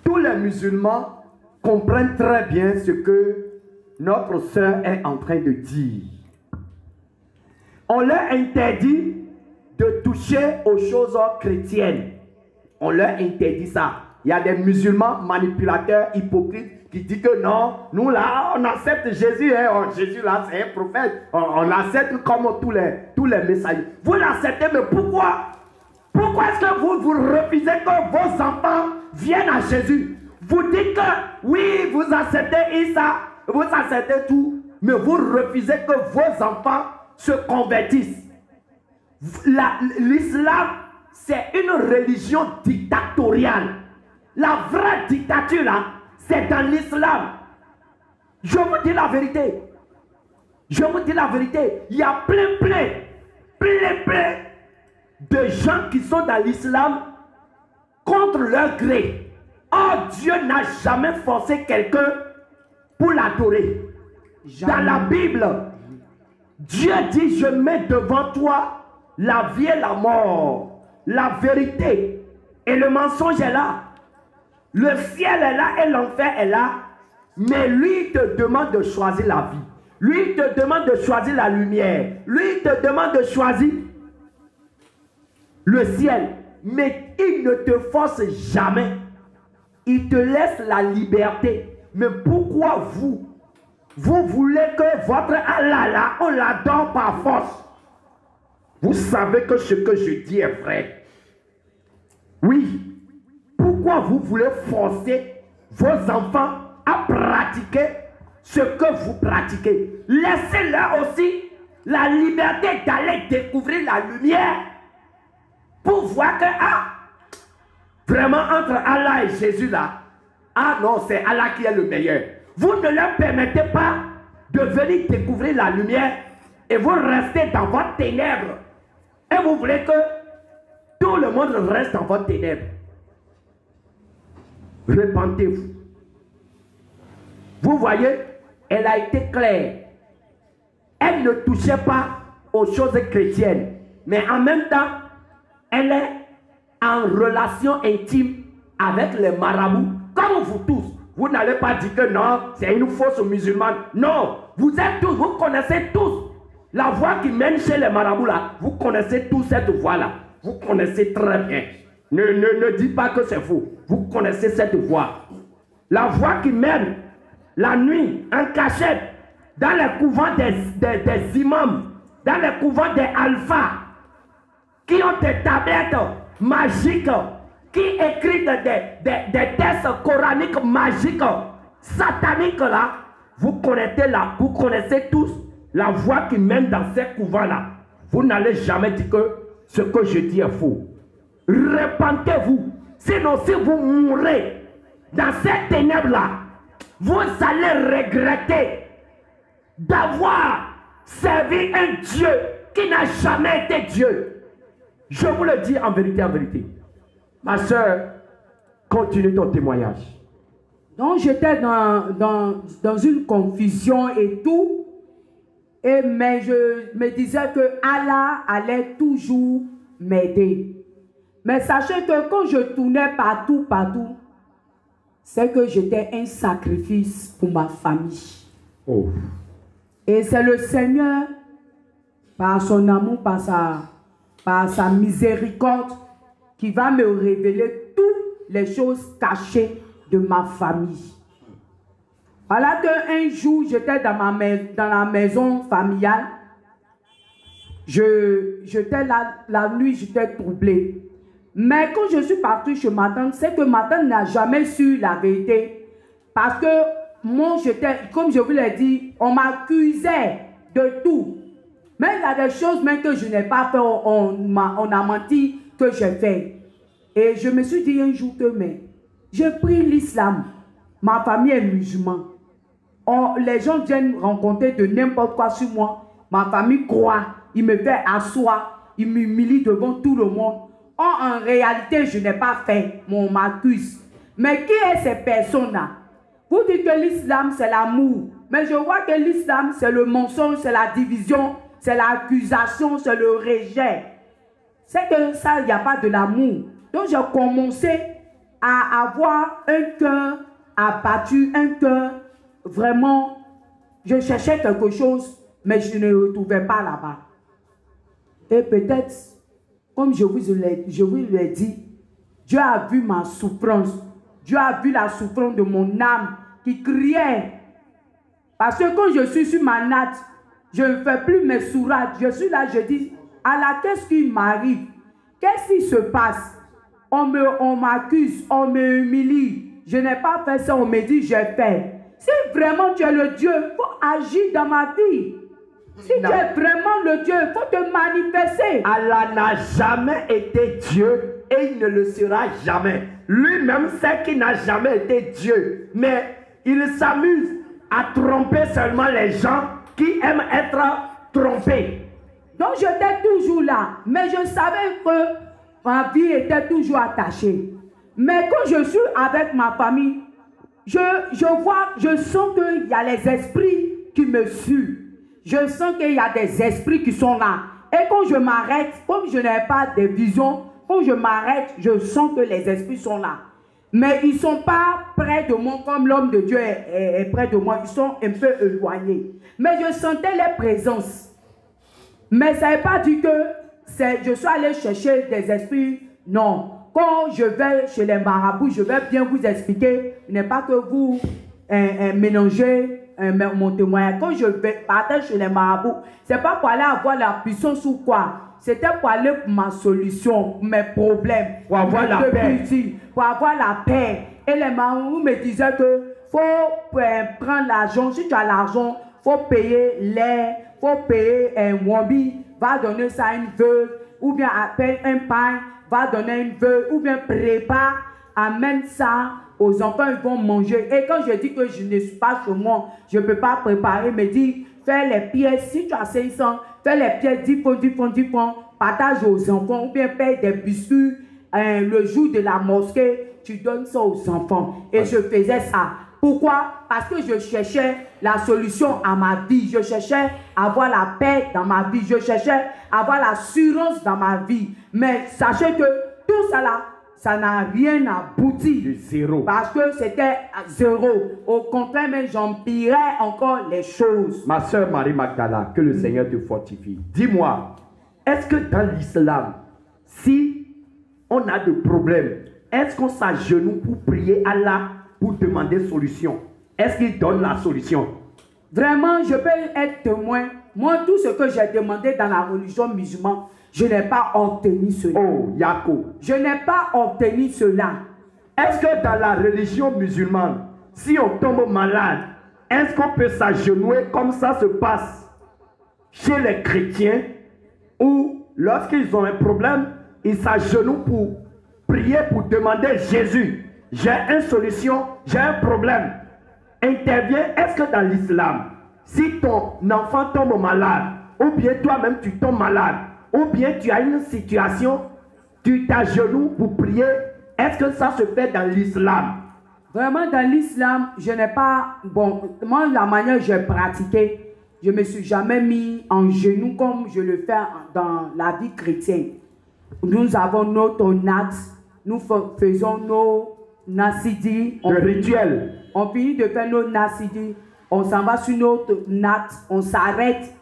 A: tous les musulmans comprennent très bien ce que notre sœur est en train de dire. On leur interdit de toucher aux choses chrétiennes. On leur interdit ça. Il y a des musulmans manipulateurs, hypocrites, qui disent que non, nous là, on accepte Jésus. Hein, Jésus là, c'est un prophète. On l'accepte comme tous tous les messagers. Vous l'acceptez, mais pourquoi? Pourquoi est-ce que vous refusez que vos enfants viennent à Jésus? Vous dites que oui, vous acceptez Issa, vous acceptez tout, mais vous refusez que vos enfants se convertissent. L'islam, c'est une religion dictatoriale. La vraie dictature, là, c'est dans l'islam. Je vous dis la vérité. Je vous dis la vérité. Il y a plein de gens qui sont dans l'islam contre leur gré. Oh, Dieu n'a jamais forcé quelqu'un pour l'adorer. Dans la Bible, Dieu dit, je mets devant toi la vie et la mort, la vérité et le mensonge est là. Le ciel est là et l'enfer est là. Mais lui il te demande de choisir la vie. Lui il te demande de choisir la lumière. Lui il te demande de choisir le ciel. Mais il ne te force jamais. Il te laisse la liberté. Mais pourquoi vous voulez que votre Allah là, on l'adore par force? Vous savez que ce que je dis est vrai. Oui. Pourquoi vous voulez forcer vos enfants à pratiquer ce que vous pratiquez? Laissez-leur aussi la liberté d'aller découvrir la lumière pour voir que, vraiment entre Allah et Jésus là, non, c'est Allah qui est le meilleur. Vous ne leur permettez pas de venir découvrir la lumière et vous restez dans votre ténèbre. Et vous voulez que tout le monde reste dans votre ténèbre. Repentez-vous. Vous voyez, elle a été claire. Elle ne touchait pas aux choses chrétiennes. Mais en même temps, elle est en relation intime avec les marabouts. Comme vous tous. Vous n'allez pas dire que non, c'est une fausse musulmane. Non, vous êtes tous, vous connaissez tous la voie qui mène chez les marabouts là. Vous connaissez tous cette voie là. Vous connaissez très bien. Ne dites pas que c'est faux. Vous connaissez cette voie. La voie qui mène la nuit en cachette dans les couvents des imams, dans les couvents des alphas, qui ont des tablettes magiques, qui écrivent des textes coraniques magiques, sataniques là. Vous connaissez tous la voie qui mène dans ces couvents là. Vous n'allez jamais dire que ce que je dis est faux. Repentez-vous. Sinon, si vous mourrez dans ces ténèbres-là, vous allez regretter d'avoir servi un Dieu qui n'a jamais été Dieu. Je vous le dis en vérité, en vérité. Ma soeur, continue ton témoignage.
B: Donc, j'étais dans une confusion et tout. Mais je me disais que Allah allait toujours m'aider. Mais sachez que quand je tournais partout, c'est que j'étais un sacrifice pour ma famille.
A: Oh.
B: Et c'est le Seigneur, par son amour, par sa miséricorde, qui va me révéler toutes les choses cachées de ma famille. Voilà qu'un jour, j'étais dans la maison familiale. J'étais là, la nuit, j'étais troublée. Mais quand je suis partie chez ma tante, c'est que ma tante n'a jamais su la vérité. Parce que moi, comme je vous l'ai dit, on m'accusait de tout. Mais il y a des choses même que je n'ai pas fait, on a menti que j'ai fait. Et je me suis dit un jour que, mais, j'ai pris l'islam. Ma famille est musulmane. Les gens viennent rencontrer de n'importe quoi sur moi. Ma famille croit. Il me fait asseoir. Il m'humilie devant tout le monde. En réalité, je n'ai pas fait. On m'accuse. Mais qui est ces personnes-là? Vous dites que l'islam, c'est l'amour. Mais je vois que l'islam, c'est le mensonge, c'est la division, c'est l'accusation, c'est le rejet. C'est que ça, il n'y a pas de l'amour. Donc, j'ai commencé à avoir un cœur abattu, un cœur vraiment. Je cherchais quelque chose, mais je ne le retrouvais pas là-bas. Et peut-être, comme je vous l'ai dit, Dieu a vu ma souffrance. Dieu a vu la souffrance de mon âme qui criait. Parce que quand je suis sur ma natte, Je ne fais plus mes sourates. Je suis là, je dis, Allah, qu'est-ce qui m'arrive? Qu'est-ce qui se passe? On m'accuse, on m'humilie. Je n'ai pas fait ça, on me dit, j'ai fait. Si vraiment tu es le Dieu, il faut agir dans ma vie. Si tu es vraiment le Dieu, il faut te manifester.
A: Allah n'a jamais été Dieu et il ne le sera jamais. Lui-même sait qu'il n'a jamais été Dieu. Mais il s'amuse à tromper seulement les gens qui aiment être trompés.
B: Donc j'étais toujours là. Mais je savais que ma vie était toujours attachée. Mais quand je suis avec ma famille, je sens qu'il y a les esprits qui me suivent. Je sens qu'il y a des esprits qui sont là. Et quand je m'arrête, comme je n'ai pas de vision, quand je m'arrête, je sens que les esprits sont là. Mais ils ne sont pas près de moi comme l'homme de Dieu est près de moi. Ils sont un peu éloignés. Mais je sentais leur présence. Mais ça ne veut pas dire que je suis allé chercher des esprits. Non. Quand je vais chez les marabouts, je vais bien vous expliquer. Il n'est pas que vous mélangez mon témoignage. Quand je vais partir chez les marabouts, ce n'est pas pour aller avoir la puissance ou quoi. C'était pour aller pour ma solution, mes problèmes.
A: Pour avoir la paix.
B: Pour avoir la paix. Et les marabouts me disaient que faut prendre l'argent. Si tu as l'argent, il faut payer l'air, il faut payer un wambi, va donner ça à une veuve, ou bien appelle un pain, va donner à une veuve, ou bien prépare, amène ça aux enfants, ils vont manger. Et quand je dis que je ne suis pas chez moi, je ne peux pas préparer, me dit, fais les pièces, si tu as 500, fais les pièces, 10 francs, partage aux enfants, ou bien paye des biscuits, le jour de la mosquée, tu donnes ça aux enfants. Et je faisais ça. Pourquoi? Parce que je cherchais la solution à ma vie. Je cherchais à avoir la paix dans ma vie. Je cherchais à avoir l'assurance dans ma vie. Mais sachez que tout ça là, ça n'a rien abouti.
A: De zéro.
B: Parce que c'était zéro. Au contraire, mais j'empirais encore les choses.
A: Ma soeur Marie Magdala, que le Seigneur te fortifie. Dis-moi, est-ce que dans l'islam, si on a des problèmes, est-ce qu'on s'agenouille pour prier Allah pour demander solution? Est-ce qu'il donne la solution?
B: Vraiment, je peux être témoin. Moi, tout ce que j'ai demandé dans la religion musulmane, je n'ai pas obtenu cela.
A: Oh, Yako.
B: Je n'ai pas obtenu cela.
A: Est-ce que dans la religion musulmane, si on tombe malade, est-ce qu'on peut s'agenouiller comme ça se passe chez les chrétiens, ou lorsqu'ils ont un problème, ils s'agenouillent pour prier, pour demander Jésus, j'ai une solution, j'ai un problème. Intervient, est-ce que dans l'islam, si ton enfant tombe malade, ou bien toi-même tu tombes malade, ou bien tu as une situation, tu t'agenouilles pour prier, est-ce que ça se fait dans l'islam?
B: Vraiment, dans l'islam, je n'ai pas... Bon, moi, la manière dont j'ai pratiqué, je ne me suis jamais mis en genoux comme je le fais dans la vie chrétienne. Nous avons notre nat, nous faisons nos nasidi.
A: Le rituel.
B: On finit de faire nos nasidi, on s'en va sur notre nat, on s'arrête,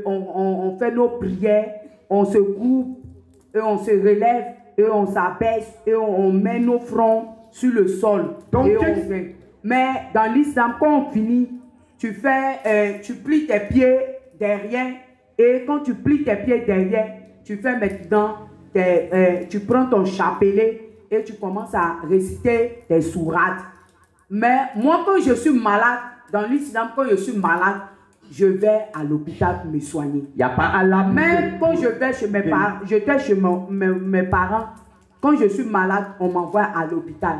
B: on fait nos prières, on se groupe, et on se relève, et on s'abaisse, et on met nos fronts sur le sol.
A: Donc,
B: et on fait. Mais dans l'islam, quand on finit, tu plies tes pieds derrière, et quand tu plies tes pieds derrière, tu fais maintenant, tu prends ton chapelet, et tu commences à réciter tes sourates. Mais moi, quand je suis malade, dans l'islam, quand je suis malade, je vais à l'hôpital pour me soigner.
A: Il n'y a pas à la
B: même quand je vais chez mes parents, j'étais chez mes parents, quand je suis malade, on m'envoie à l'hôpital.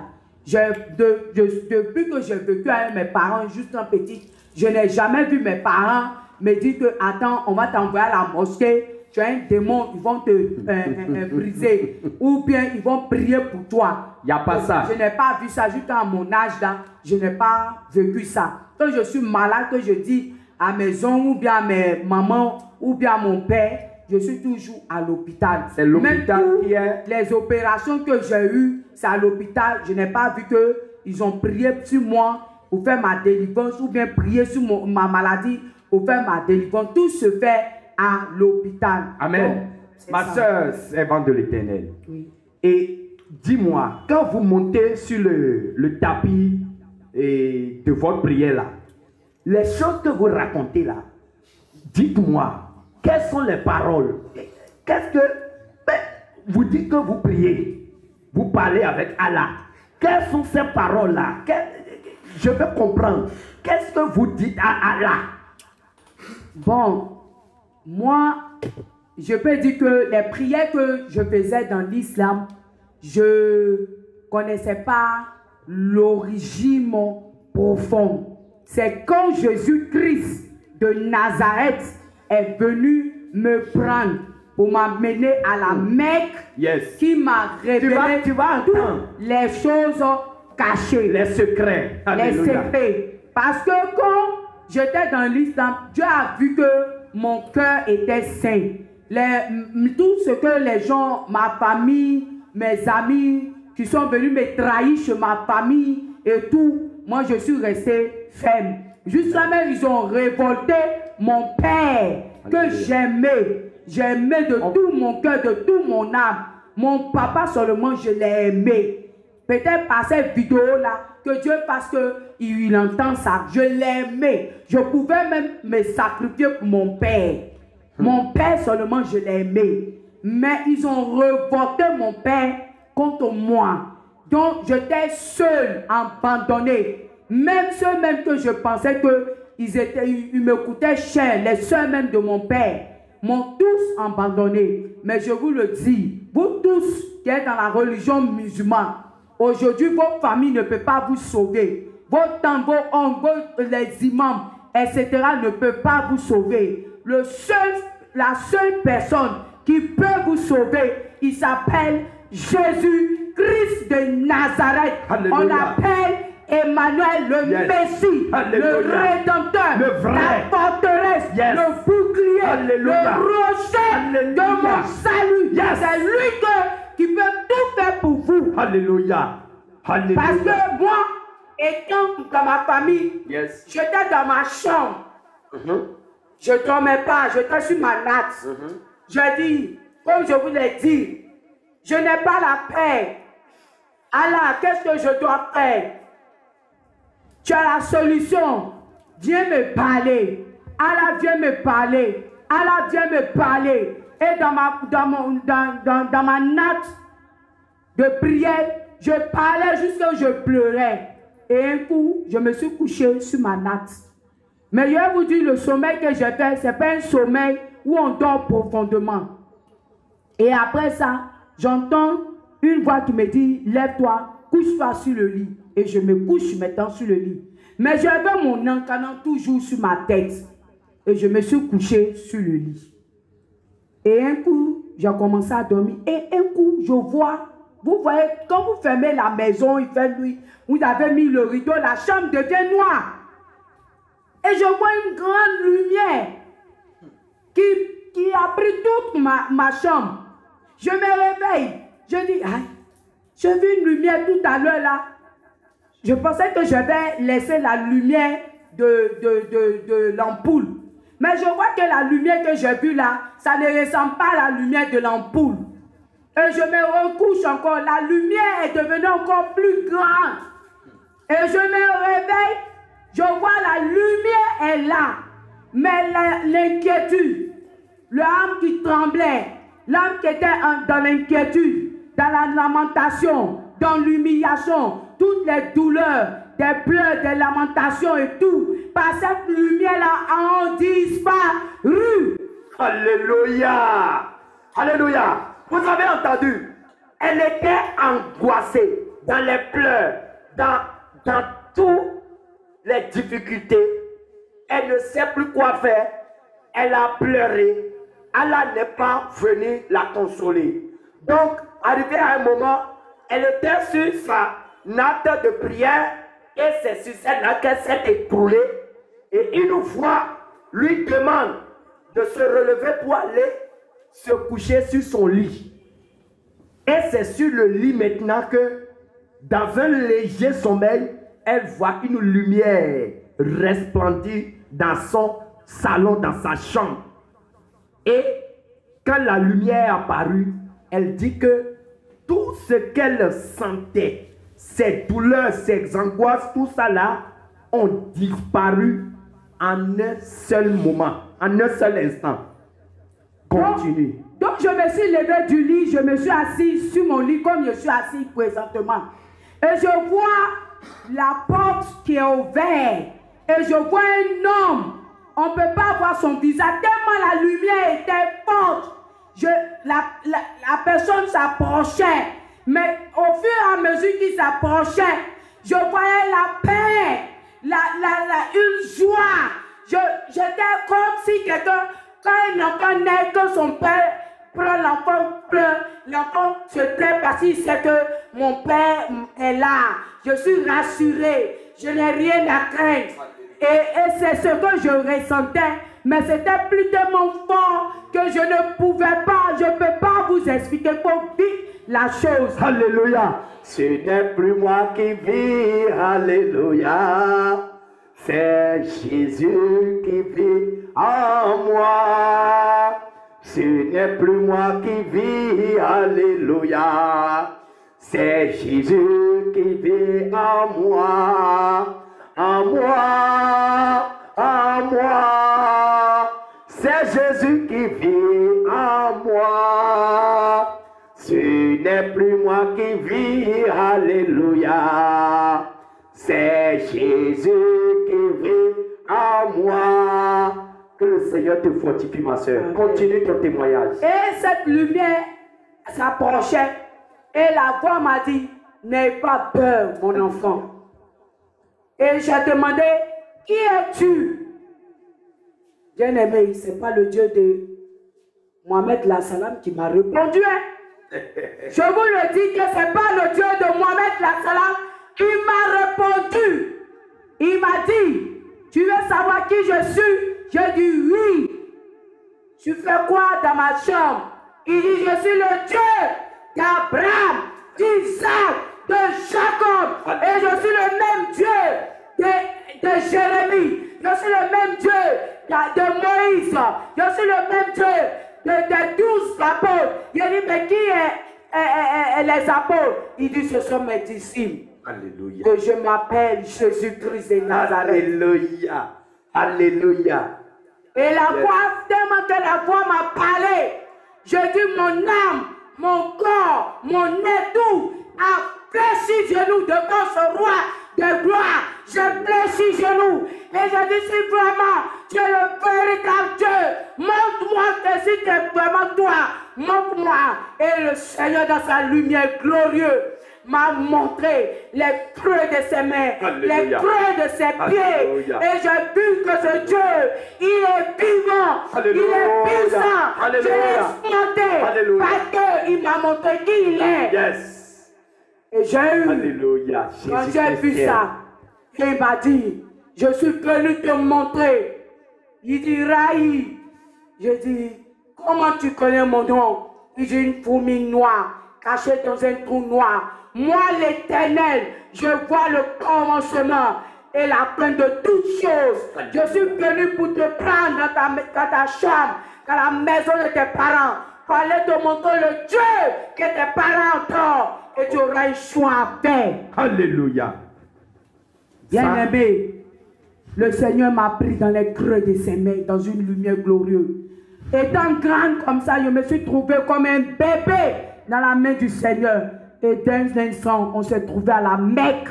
B: Depuis que j'ai vécu avec mes parents, juste un petit, je n'ai jamais vu mes parents me dire que, attends, on va t'envoyer à la mosquée, tu as un démon, ils vont te briser, ou bien ils vont prier pour toi.
A: Il n'y a pas ça.
B: Je n'ai pas vu ça, juste à mon âge là, je n'ai pas vécu ça. Quand je suis malade, que je dis à mes oncles, ou bien à mes mamans, ou bien à mon père, je suis toujours à l'hôpital.
A: C'est l'hôpital qui est...
B: Les opérations que j'ai eues, c'est à l'hôpital. Je n'ai pas vu qu'ils ont prié sur moi pour faire ma délivrance, ou bien prié sur ma maladie pour faire ma délivrance. Tout se fait à l'hôpital.
A: Amen. Donc, ma soeur, servante de l'Éternel.
B: Oui.
A: Et dis-moi, quand vous montez sur le tapis de votre prière là, les choses que vous racontez là, Dites-moi, quelles sont les paroles? Qu'est-ce que... vous dites que vous priez, vous parlez avec Allah. Quelles sont ces paroles-là? Je veux comprendre. Qu'est-ce que vous dites à Allah?
B: Bon, moi, je peux dire que les prières que je faisais dans l'islam, je ne connaissais pas l'origine profonde. C'est quand Jésus-Christ de Nazareth est venu me prendre pour m'amener à la Mecque, qui m'a révélé
A: tu vas entendre
B: les choses cachées,
A: les secrets.
B: Les secrets. Parce que quand j'étais dans l'islam, Dieu a vu que mon cœur était saint. Tout ce que les gens, ma famille, mes amis, qui sont venus me trahir chez ma famille et tout, moi je suis resté ferme. Jusqu'à même ils ont révolté mon père que j'aimais. J'aimais de tout mon cœur, de tout mon âme. Mon papa seulement, je l'ai aimé. Peut-être par cette vidéo-là, que Dieu fasse qu'il entend ça. Je l'ai aimé. Je pouvais même me sacrifier pour mon père. Mon père seulement, je l'ai aimé. Mais ils ont révolté mon père contre moi. Donc, j'étais seul, abandonné. Même ceux même que je pensais qu'ils me coûtaient cher, les soeurs même de mon père, m'ont tous abandonné. Mais je vous le dis, vous tous qui êtes dans la religion musulmane, aujourd'hui vos familles ne peuvent pas vous sauver. Vos tantes, vos oncles, les imams, etc. ne peuvent pas vous sauver. La seule personne qui peut vous sauver, il s'appelle Jésus-Christ de Nazareth.
A: Alléluia.
B: On l'appelle Emmanuel, le Messie,
A: Alléluia.
B: le Rédempteur,
A: le vrai,
B: la forteresse, le bouclier,
A: Alléluia.
B: le rocher
A: Alléluia.
B: de mon salut. C'est lui qui peut tout faire pour vous.
A: Alléluia. Alléluia.
B: Parce que moi, étant dans ma famille, j'étais dans ma chambre. Je ne dormais pas, j'étais sur ma natte. Je dis, comme je vous l'ai dit, je n'ai pas la paix. Allah, qu'est-ce que je dois faire? Tu as la solution. Viens me parler. Allah, viens me parler. Allah, viens me parler. Et dans ma natte de prière, je parlais jusqu'à ce que je pleurais. Et un coup, je me suis couché sur ma natte. Mais je vais vous dire, le sommeil que j'ai fait, ce n'est pas un sommeil où on dort profondément. Et après ça, j'entends une voix qui me dit, lève-toi, couche-toi sur le lit. Et je me couche maintenant sur le lit. Mais j'avais mon encanan toujours sur ma tête. Et je me suis couché sur le lit. Et un coup, j'ai commencé à dormir. Et un coup, je vois, vous voyez, quand vous fermez la maison, il fait nuit, vous avez mis le rideau, la chambre devient noire. Et je vois une grande lumière qui a pris toute ma chambre. Je me réveille. Je dis, aïe, j'ai vu une lumière tout à l'heure là. Je pensais que je vais laisser la lumière de l'ampoule. Mais je vois que la lumière que j'ai vue là, ça ne ressemble pas à la lumière de l'ampoule. Et je me recouche encore. La lumière est devenue encore plus grande. Et je me réveille. Je vois la lumière est là. Mais l'inquiétude, l'âme qui tremblait, l'âme qui était dans l'inquiétude, dans la lamentation, dans l'humiliation, toutes les douleurs, des pleurs, des lamentations et tout, par cette lumière-là, ont disparu.
A: Alléluia. Alléluia. Vous avez entendu? Elle était angoissée dans les pleurs, dans toutes les difficultés. Elle ne sait plus quoi faire. Elle a pleuré. Allah n'est pas venu la consoler. Donc, arrivé à un moment, elle était sur sa natte de prière et c'est sur cette natte qu'elle s'est écroulée. Et une voix lui demande de se relever pour aller se coucher sur son lit. Et c'est sur le lit maintenant que, dans un léger sommeil, elle voit une lumière resplendir dans son salon, dans sa chambre. Et quand la lumière est apparue, elle dit que tout ce qu'elle sentait, ses douleurs, ses angoisses, tout ça là, ont disparu en un seul moment, en un seul instant. Continue.
B: Donc je me suis levé du lit, je me suis assis sur mon lit comme je suis assis présentement. Et je vois la porte qui est ouverte. Et je vois un homme. On ne peut pas voir son visage tellement la lumière était forte. La personne s'approchait. Mais au fur et à mesure qu'il s'approchait, je voyais la paix, une joie. J'étais comme si quelqu'un, quand un enfant naît, que son père prend l'enfant, pleure, l'enfant se tait parce qu'il sait que mon père est là. Je suis rassurée, je n'ai rien à craindre. Et c'est ce que je ressentais, mais c'était plus tellement fort que je ne pouvais pas, je ne peux pas vous expliquer pour vivre la chose.
A: Alléluia. Ce n'est plus moi qui vis, alléluia. C'est Jésus qui vit en moi. Ce n'est plus moi qui vis, alléluia. C'est Jésus qui vit en moi. En moi, en moi. C'est Jésus qui vit en moi. Ce n'est plus moi qui vis, alléluia. C'est Jésus qui vit en moi. Que le Seigneur te fortifie, ma soeur. Continue ton témoignage.
B: Et cette lumière s'approchait. Et la voix m'a dit, n'aie pas peur, mon enfant. Et j'ai demandé, qui es-tu? Bien-aimé, ce n'est pas le Dieu de Mohamed Lassalam qui m'a répondu. Je vous le dis que ce n'est pas le Dieu de Mohamed Lassalam qui m'a répondu. Il m'a dit, tu veux savoir qui je suis? J'ai dit oui. Tu fais quoi dans ma chambre? Il dit, je suis le Dieu d'Abraham, d'Isaac, de Jacob. Et je suis le même Dieu de Jérémie. Je suis le même Dieu de Moïse. Je suis le même Dieu des 12 apôtres. Il dit, mais qui est les apôtres? Il dit, ce sont mes disciples.
A: Alléluia.
B: Que je m'appelle Jésus-Christ de Nazareth.
A: Alléluia. Alléluia.
B: Et la voix, tellement que la voix m'a parlé, je dis, mon âme, mon corps, mon nez, tout a fléchi genoux devant ce roi de gloire. Je fléchis genoux. Et je dis, si vraiment tu es le véritable Dieu, montre-moi que si tu es vraiment toi, montre-moi. Et le Seigneur, dans sa lumière glorieuse, m'a montré les creux de ses mains,
A: Alléluia.
B: les creux de ses pieds.
A: Alléluia.
B: Et j'ai vu que ce Dieu, il est vivant,
A: Alléluia.
B: il est puissant.
A: Alléluia.
B: Je l'ai monté
A: Alléluia.
B: parce qu'il m'a montré qui il est.
A: Yes.
B: Et j'ai eu,
A: Alléluia.
B: quand j'ai vu ça, il m'a dit, je suis venu te montrer. Il dit, Raï. Je dis, comment tu connais mon nom? Il dit, une fourmi noire, cachée dans un trou noir. Moi, l'Éternel, je vois le commencement et la fin de toutes choses. Je suis venu pour te prendre dans ta chambre, dans la maison de tes parents, pour aller te montrer le Dieu que tes parents ont, et tu auras un choix à faire.
A: Alléluia.
B: Bien-aimé, le Seigneur m'a pris dans les creux de ses mains, dans une lumière glorieuse. Étant grande comme ça, je me suis trouvé comme un bébé dans la main du Seigneur. Et d'un instant, on s'est trouvé à la Mecque.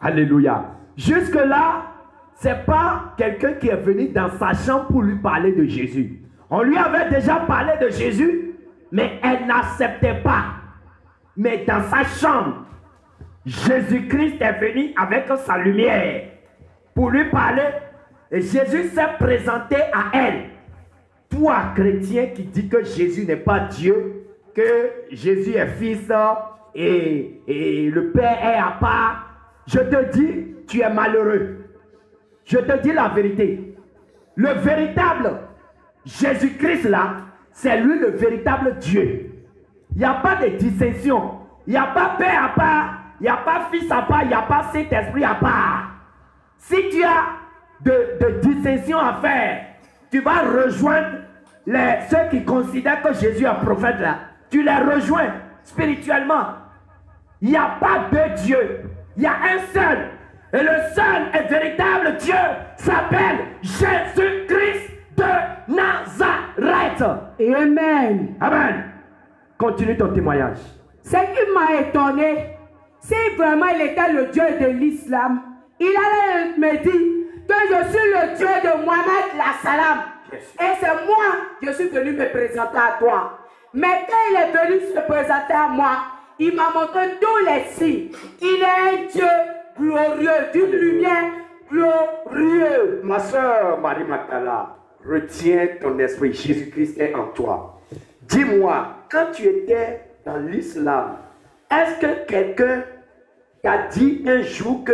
A: Alléluia. Jusque-là, ce n'est pas quelqu'un qui est venu dans sa chambre pour lui parler de Jésus. On lui avait déjà parlé de Jésus, mais elle n'acceptait pas. Mais dans sa chambre, Jésus-Christ est venu avec sa lumière pour lui parler. Et Jésus s'est présenté à elle. Toi, chrétien, qui dis que Jésus n'est pas Dieu, que Jésus est fils et le Père est à part, je te dis, tu es malheureux. Je te dis la vérité. Le véritable Jésus-Christ là, c'est lui le véritable Dieu. Il n'y a pas de dissension. Il n'y a pas Père à part. Il n'y a pas Fils à part. Il n'y a pas Saint-Esprit à part. Si tu as de dissension à faire, tu vas rejoindre ceux qui considèrent que Jésus est prophète là. Tu les rejoins spirituellement. Il n'y a pas deux dieux. Il y a un seul. Et le seul et véritable Dieu s'appelle Jésus-Christ de Nazareth.
B: Amen.
A: Amen. Continue ton témoignage.
B: Ce qui m'a étonné, si vraiment il était le Dieu de l'islam, il allait me dire que je suis le Dieu de Mohamed la Salam. Et c'est moi, je suis venu me présenter à toi. Mais quand il est venu se présenter à moi, il m'a montré tous les signes. Il est un Dieu glorieux, d'une lumière glorieuse.
A: Ma soeur Marie Magdala, retiens ton esprit. Jésus-Christ est en toi. Dis-moi, quand tu étais dans l'islam, est-ce que quelqu'un t'a dit un jour que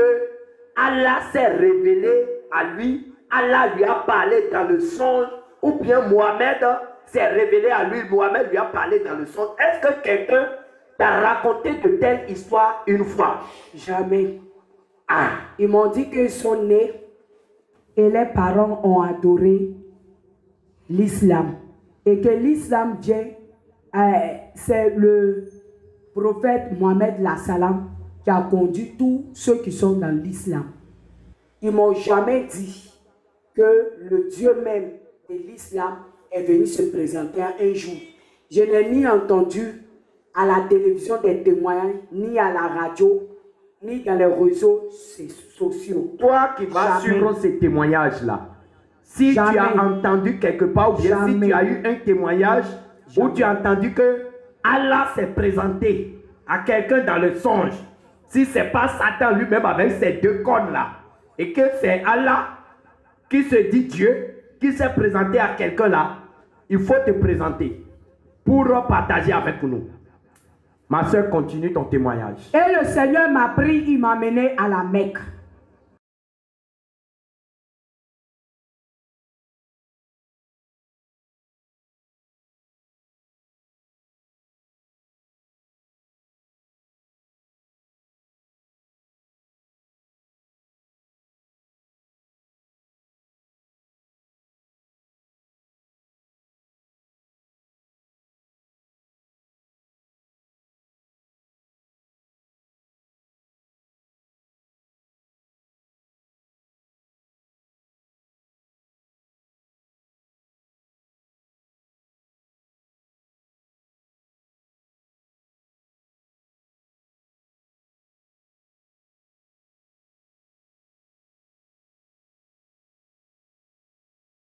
A: Allah s'est révélé à lui, Allah lui a parlé dans le songe, ou bien Mohamed s'est révélé à lui, Mohamed lui a parlé dans le songe? Est-ce que quelqu'un t'a raconté de telles histoires une fois?
B: Jamais.
A: Ah.
B: Ils m'ont dit qu'ils sont nés et les parents ont adoré l'islam. Et que l'islam vient, c'est le prophète Mohamed la Salam qui a conduit tous ceux qui sont dans l'islam. Ils ne m'ont jamais dit que le Dieu même de l'islam est venu se présenter un jour. Je n'ai ni entendu à la télévision des témoignages, ni à la radio, ni dans les réseaux sociaux.
A: Toi qui vas suivre ces témoignages-là, si tu as entendu quelque part, ou bien si tu as eu un témoignage où tu as entendu que Allah s'est présenté à quelqu'un dans le songe, si ce n'est pas Satan lui-même avec ses deux cornes-là, et que c'est Allah qui se dit Dieu, qui s'est présenté à quelqu'un là, il faut te présenter pour partager avec nous. Ma soeur, continue ton témoignage.
B: Et le Seigneur m'a pris, il m'a mené à la Mecque.